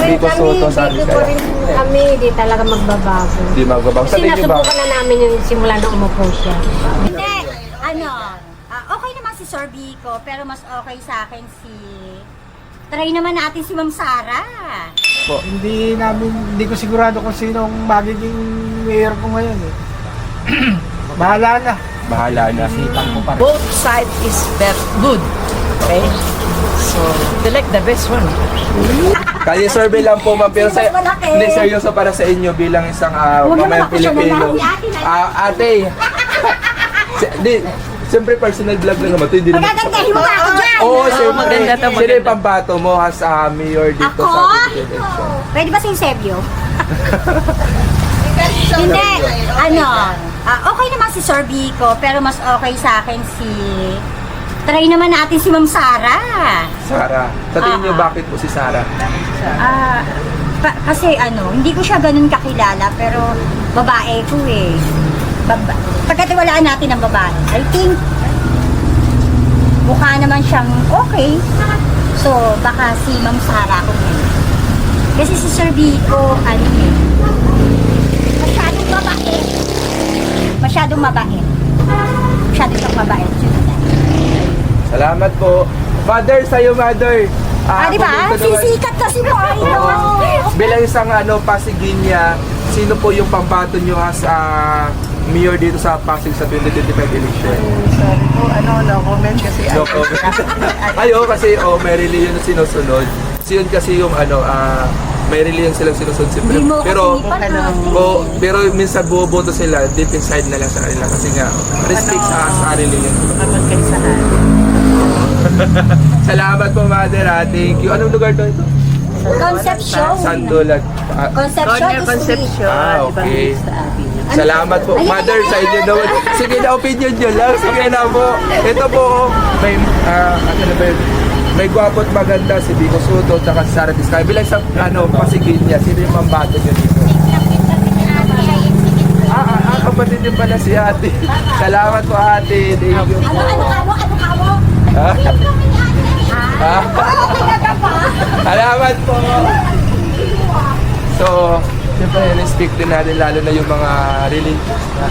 Vico Soto sa Dito po rin kami, di talaga magbabago. Hindi magbabago. Sa Kasi tingin ba? nasubukan na namin yung simula nung umupo siya. Hindi, okay naman si Sir Vico, pero mas okay sa akin si... Try naman natin si Ma'am Sara. Hindi ko sigurado kung sino ang magiging mayor ko ngayon eh. Bahala na. Bahala na. Both side is very good. Okay? So, select the best one. Kaya survey lang po ma'am, pero Mas malaki. hindi seryoso para sa inyo bilang isang mamayang Pilipino. Ate, siyempre personal vlog lang naman ito, hindi naman. Magagandahin mo ba ako dyan? Oo, siyempre. maganda to, Sino yung pambato mo as mayor dito Ako? sa Cavite election? Pwede ba sa Eusebio? Hindi, okay naman si Sir Vico, pero mas okay sa akin si... Try naman natin si Ma'am Sara. Sara. Sa tingin niyo bakit po si Sara? Kasi hindi ko siya ganun kakilala, pero babae ko eh. Pagkatiwalaan natin ang babae, I think, mukha naman siyang okay. So, baka si Ma'am Sara ko ngayon. Kasi si Sir Vico, masyadong mabait. Masyadong mabait. Masyadong siyang mabait. Salamat po. Mother, sa'yo mother. Di ba? Sisikat kasi mo, Bilang isang Pasigueña, sino po yung pambato nyo as mayor dito sa Pasig sa 2025 election? Sabi ko, no comment kasi No comment. Ayo kasi Merily yun ang sinusunod. Yun kasi yung Merily yung silang sinusunod siyempre. Pero minsan buboto sila deep inside na lang sa kanila kasi nga respect sa sarili yun. magkaisahan. Salamat po mother thank you. Anong lugar to ito? Conception. Sandulag. Conception. Okay. Salamat po. Mother, sa inyo naman. Sige na, opinion nyo lang. Sige na po. Ito po, may gwapo at maganda si Vico Soto at si Sara Diskaya. Bilang sa Pasigueña, sino yung mambato nyo dito? Kapatid nyo pala si ate. Salamat po ate. Thank you po. Salamat po. So, siyempre, respect din natin lalo na yung mga religious na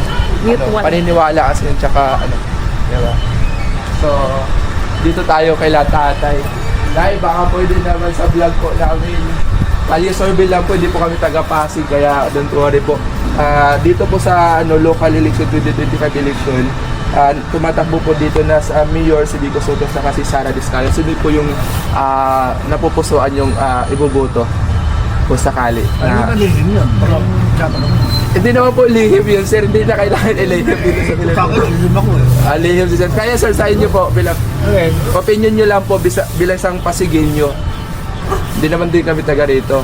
paniniwala kasi yun, tsaka diba? So, dito tayo kay tatay. Dahil baka pwede naman sa vlog po namin. Kalye survey lang po, hindi po kami taga-Pasig, kaya don't worry po. Dito po sa local election, 2025 election, tumatakbo po dito na sa mayor si Vico Soto at si Sara Diskaya. Sino po yung napupusuan yung iboboto po sakali? Lihim yun? Hindi naman po lihim yun, sir. Hindi na kailangan ilihim dito sa Pilipinas. Lihim ako eh. Lihim si sir. Kaya sir, sa inyo po, bilang opinion nyo lang po, bilang isang Pasigueño, hindi naman din kami taga rito.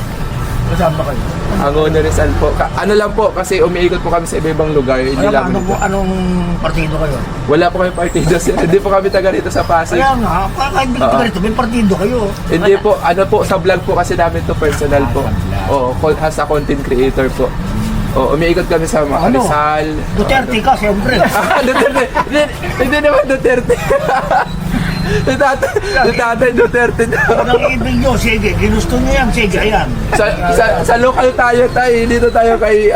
Kasama kayo. Ang Rizal po. Ano lang po, kasi umiikot po kami sa iba-ibang lugar. Hindi lang Anong partido kayo? wala po kami partido, sir. Hindi po kami taga rito sa Pasig. Kaya nga, kahit hindi ka rito, may partido kayo. Hindi po, sa vlog po kasi namin to personal po. Oo, as a content creator po. Oo, umiikot kami sa Rizal. Duterte ka, siyempre. Duterte. Hindi naman Duterte. Tatay Duterte daw. Ang ibig nyo, sige, ginusto nyo yan, sige, ayan. Sa local tayo, dito tayo kay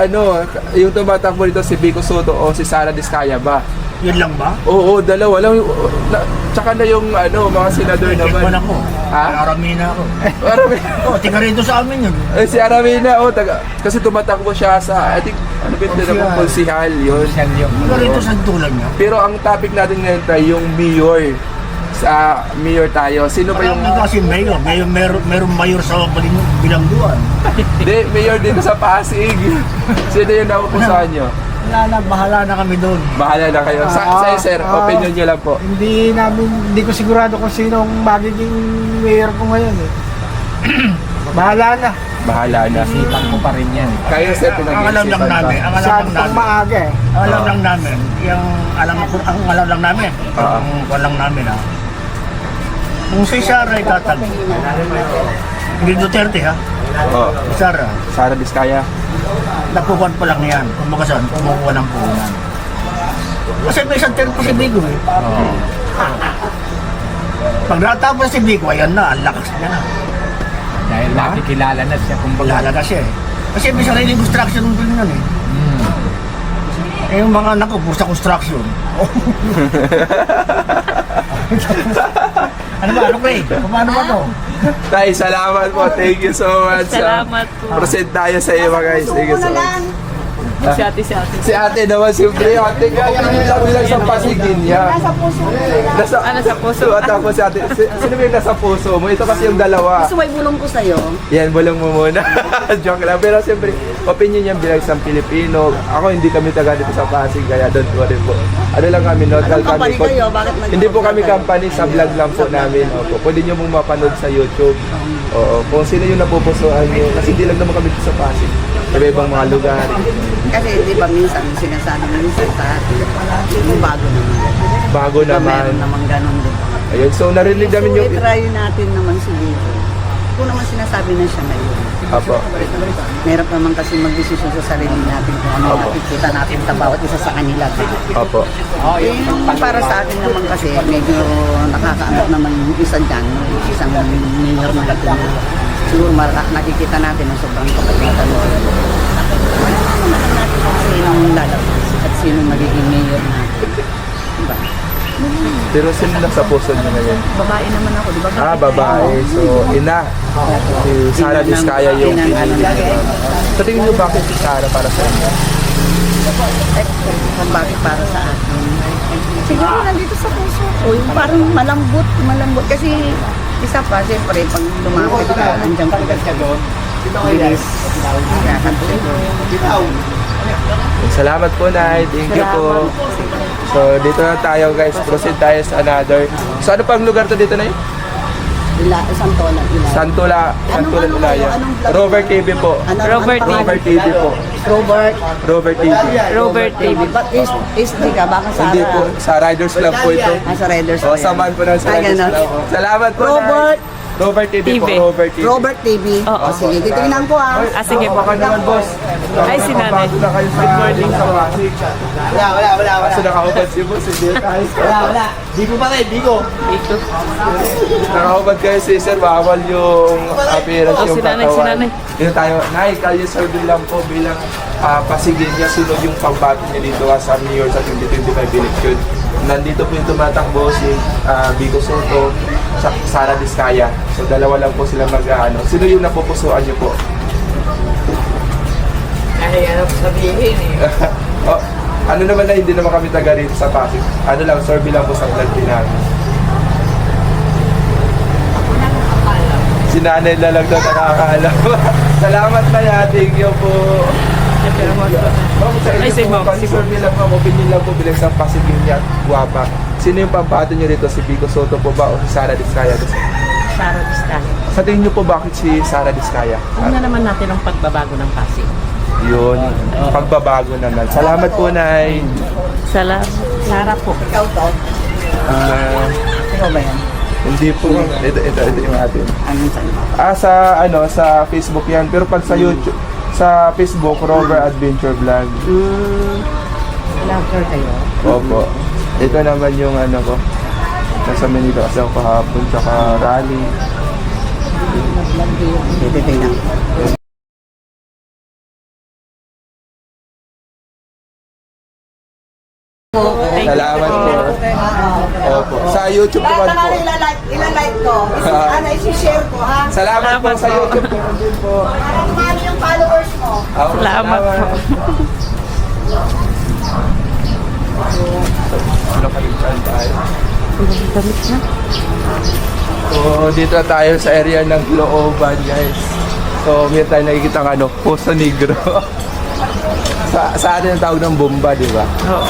yung tumatakbo dito si Vico Soto o si Sara Diskaya ba? Yun lang ba? Oo, dalawa lang. Tsaka na yung mga senador naman. Tikman ako. Ha? Aramina ako. Aramina. Tiga rito sa amin yun. Si Aramina, kasi tumatakbo siya sa, I think, konsihal yun. Tiga rito sa tulang niya. Pero ang topic natin ngayon tayo, yung mayor. Sa mayor tayo. Sino ba yung... Kasi mayor, merong mayor sa Bilangguan. Hindi, mayor dito sa Pasig. Sino yung napupusuan nyo? Bahala na kami doon. Bahala na kayo. Sa'yo sir, opinion nyo lang po. Hindi ko sigurado kung sino ang magiging mayor ko ngayon eh. Bahala na. Bahala na. Sipan ko pa rin yan. Kayo sir, Ang alam lang namin, maaga eh. ang alam lang namin, ang alam lang namin, ang walang namin kung si Sara ay tatakbo, hindi Duterte ha, Oh, Sara Diskaya. napukuhan pa lang yan, kumakasan, kumukuha ng puhunan. Kasi may isang term pa si Vico eh. Pag natapos si Vico, ayan na, ang lakas niya na. Dahil nakikilala na siya kung Kilala na siya eh. Kasi may sariling construction doon yun eh. Eh yung mga anak ko, puro sa construction. Ano ba, Craig? Paano ba to? Tay, salamat po. Thank you so much. Salamat po. Proceed tayo sa iyo guys. Thank you so much. Si ate, si ate. Si ate naman, siyempre, ate ka, bilang sa pasigin niya. Nasa puso mo. Nasa puso. Tapos si ate, sino ba yung nasa puso mo? Ito kasi yung dalawa. Gusto may bulong ko sa'yo. Yan, bulong mo muna. Joke lang. Pero siyempre, opinion niya bilang isang Pilipino. Ako, hindi kami taga dito sa Pasig, kaya don't worry po. Ano lang kami, neutral kami. Hindi po kami company, sa vlog lang po namin. Opo. Pwede niyo mong mapanood sa YouTube. Oo. Kung sino yung napupusuan niyo. Kasi hindi lang naman kami dito sa Pasig. Iba-ibang mga lugar. Kasi di ba minsan sinasabi minsan sa atin, yung bago naman. Bago Diba, naman. meron naman ganun din. Ayun, so narinig namin So yung... i-try natin naman si Vico. Kung naman sinasabi na siya ngayon. Apo. Meron naman kasi mag-desisyon sa sarili natin kung ano Opo. nakikita natin sa bawat isa sa kanila. Opo. Yung para sa atin naman kasi medyo nakakaanap naman yung isa dyan, yung isang mayor na ito na siguro nakikita natin ang sobrang kapagatan mo. Sinong lalabas at sinong magiging mayor natin. Diba? Pero sino nasa puso niyo ngayon? Babae naman ako, di ba? Babae. So, ina. Si Sara Diskaya yung pinili. Sa tingin niyo bakit si Sara para sa inyo? Kung bakit para sa atin. Siguro nandito sa puso ko, yung parang malambot. Kasi isa pa, siyempre, pag lumapit ka, andyan ka doon. Bilis. Salamat po, Nay. Thank you po. So, dito na tayo, guys. Proceed tayo sa another. So, ano pang lugar to dito, Nay? Santola. Santula Ilaya. Robert TV po. Robert TV po. Robert TV. Robert TV. But is di ka, baka sa Hindi po. Sa Riders Club po ito. Sa Raiders. O, samahan po ng sa Ay, Riders ganun. Club. Salamat po, Robert. Nay. Robert TV po. TV. Robert TV. Robert TV. Oo. Sige, titingnan ko ah. Sige po. Baka naman, boss. Ay, si Nanay. Bago na kayo sa morning sa Pasig. Wala. Kaso nakahubad si boss. Hindi tayo. Wala. Di ko pa rin, di ko. Nakahubad kayo si sir. Bawal yung appearance, yung Si Nanay, si katawan. Nanay. Dito tayo. Nay, kalye survey lang po bilang pasigin niya. Sunod yung pambato niya dito sa mayor sa 2025 election. Nandito po yung tumatakbo si Vico Soto sa Sara Diskaya. So dalawa lang po sila mag-ano. Sino yung napupusuan niyo po? Ay, ano sabihin eh. Oh, ano naman na hindi naman kami taga rito sa Pasig. Ano lang, survey lang po sa vlog din namin. Si nanay na lang daw nakakaalam. Salamat na yan. Thank you po. Ma'am, sa Ay, sige, inyo ma'am. po, survey lang po, opinion lang po bilang sa Pasigilya, guwapa. Sino yung pampato nyo rito? Si Vico Soto po ba o si Sara Diskaya? Sarah Diskaya. Sa tingin nyo po bakit si Sara Diskaya? Tingnan naman natin ang pagbabago ng Pasig. Yun, pagbabago naman. Salamat po, Nay. Salamat. Sara po. Ikaw ba yan? Hindi po. Ito yung atin. Anong sa'yo? Sa Facebook yan. Pero pag sa YouTube, sa Facebook, Rover Adventure Vlog. Vlogger kayo? Opo. Ito naman yung ano ko. Nasa Manila kasi ako kahapon, tsaka rally. Titingnan. Salamat po. Opo. Sa YouTube naman po. Ilalike ko. Isi-share ko ha. Salamat po sa YouTube naman din po. Para kumano yung followers mo. Salamat po. Nakalimutan tayo. So, dito na tayo sa area ng Looban, guys. So, meron tayo nakikita ng Poso Negro. sa atin ang tawag ng bomba, di ba? Oo.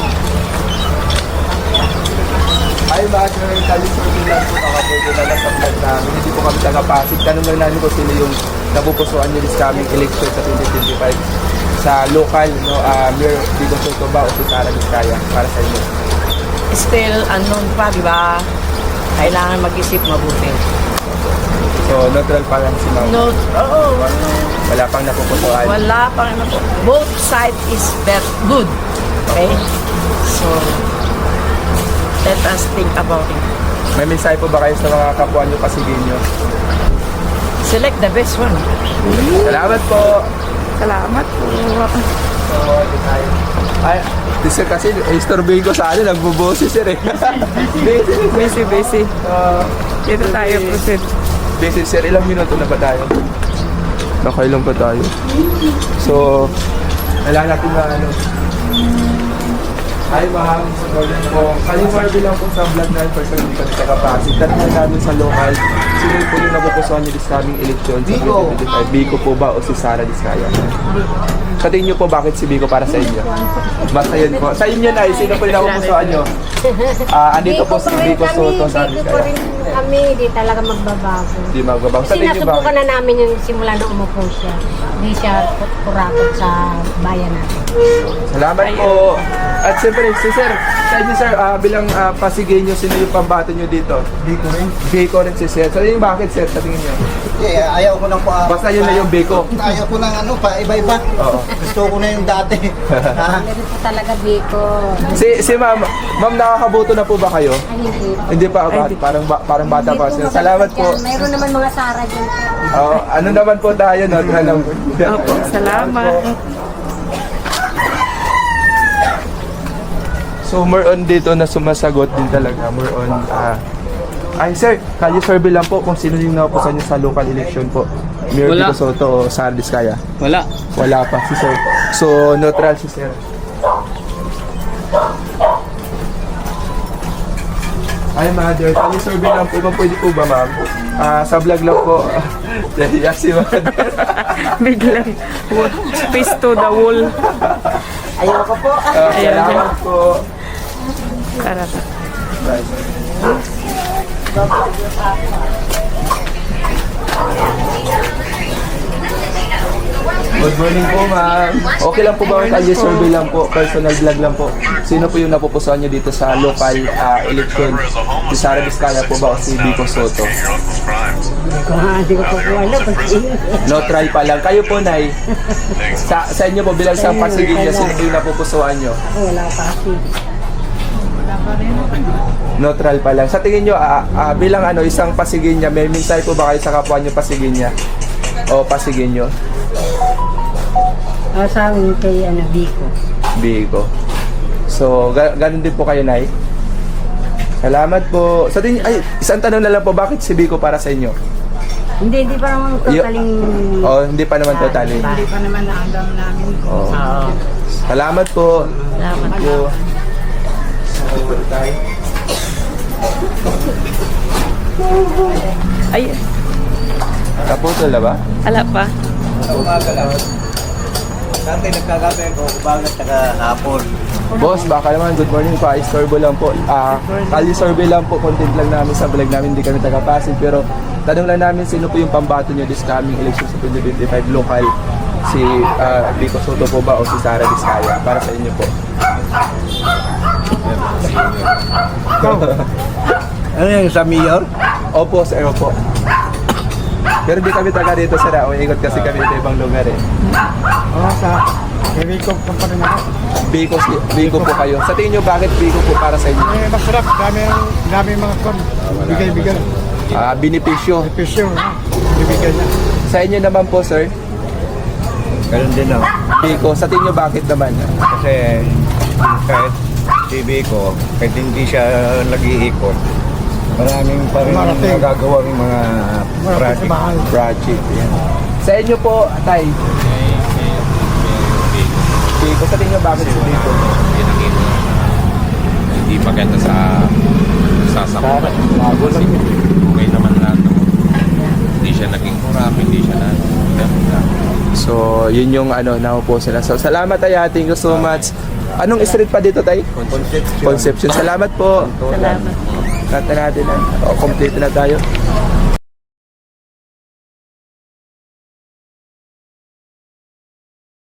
Hi, Master. Kalisort lang po. Nakapwede na lang sa vlog namin. Hindi po kami taga-Pasig. Tanong lang namin kung sino yung napupusuan nyo this coming election sa 2025 sa local, no? Mayor Vico Soto ba o si Sara Diskaya para sa inyo? Still unknown pa, di ba? Kailangan mag-isip mabuti. So, neutral pa lang si Ma'am. No, oo. Wala pang napupusuan. Wala pang ano po. Both side is good. Okay? So, let us think about it. May mensahe po ba kayo sa mga kapwa nyo Pasigenyo? Select the best one. Salamat po. Salamat po. So, ito tayo. Ay, sir kasi istorbohin ko sa ano, nagbubusi sir eh. Busy. Busy. Dito tayo, proceed. Busy sir, ilang minuto na ba tayo? Nakailang pa tayo. So, wala natin na ano. Hi ma'am, sorry po. Kaliwarbi lang po sa vlog na first time hindi kami nakapasig. Tanong namin sa local, sino po yung napupusuan niyo this coming election sa 2025? Biko po ba o si Sara Diskaya? Sa tingin niyo po bakit si Biko para sa inyo? Basta yun po. Sa inyo na, sino po yung napupusuan niyo? Andito po si Biko Soto, Sara Biko po Diskaya. rin kami, di talaga magbabago. Hindi magbabago. Sa Kasi tingin niyo nasubukan bakit? na namin yung simula na umupo siya. Hindi siya kurakot sa bayan natin. Salamat po. At siyempre, si Sir, sa inyo Sir, bilang pasigay nyo, sino yung pambato nyo dito? Biko rin. Biko rin si Sir. So yun bakit Sir, sa tingin nyo? Ayaw ko ng Basta yun na yung Biko. Ayaw ko ng ano, pa iba-iba. Oo. Gusto ko na yung dati. Ha? Ganun po talaga, Biko. Si ma'am, nakakaboto na po ba kayo? Ay, hindi. Hindi pa, parang bata pa. Sir. Salamat po. Mayroon naman mga Sara dyan po. Ano naman po tayo, no? Opo, salamat. So more on dito na sumasagot din talaga. More on, ay sir, kalye survey lang po kung sino yung napupusan nyo sa local election po. Mayor Biko Soto o Sara Diskaya? Wala. Wala pa si sir. So neutral si sir. Ay mother, kalye survey lang po. Pwede po ba ma'am? Sa vlog lang po. Yes, si mother. Biglang face to the wall. Ayoko po. Salamat po. Tara. Good morning po ma'am. Okay lang po ba ang kalye survey lang po? Personal vlog lang po. Sino po yung napupusuan nyo dito sa local election? Si Sara Diskaya po ba o si Biko Soto? Hindi ko po alam. Neutral pa lang. Kayo po, Nay. Sa inyo po, bilang isang pasigilya, sino po yung napupusuan nyo? Ako wala pa kasi. Neutral pa lang. Sa tingin nyo, bilang isang pasigilya, may mensahe po ba kayo sa kapwa nyo pasigilya? O pasigilya nyo? Sa amin kay Biko. Biko. So, ganun din po kayo, Nay. Salamat po. Sa tingin, isang tanong na lang po, bakit si Biko para sa inyo? Hindi pa naman totaling... Hindi pa naman totally. Hindi pa naman na-alam namin kung Oh. Salamat po. Salamat po. So, tayo. Ay, Naputol na ba? ala pa. Umaga lang. Dati nagkagabi ko, umaga taga hapon. Boss, baka naman, good morning pa. Istorbo lang po. Kali survey lang po. Content lang namin sa vlog namin. Hindi kami taga-Pasig. Pero tanong lang namin sino po yung pambato nyo this coming election sa 2025 local. Si Biko Soto po ba o si Sara Diskaya? Para sa inyo po. Ano yung sa mayor? Opo, sir, opo. Pero di kami taga dito sir. Ikot kasi kami dito ibang lugar eh. Oo, sa Biko pa rin ako. Biko po kayo. Sa tingin nyo, bakit Biko po para sa inyo? Masarap. Dami mga kon. Bigay-bigay. Benepisyo. Pesyo. Bibigay na. Sa inyo naman po, sir. Ganun din ako. Biko, sa tingin nyo, bakit naman? Kasi kahit si Biko, kahit hindi siya nag-iikot, maraming pa rin nagagawang mga project. Project. Yan. Sa inyo po, Tay. Biko, sa tingin nyo, bakit si Biko? Hindi maganda sa sasakupan. Kasi, Okay naman lahat. Hindi siya naging kurap, hindi siya na... so, yun yung na po sila. So, salamat Tay, thank you so much. Anong street pa dito, Tay? Conception. Salamat po. Salamat. Kata natin complete na tayo.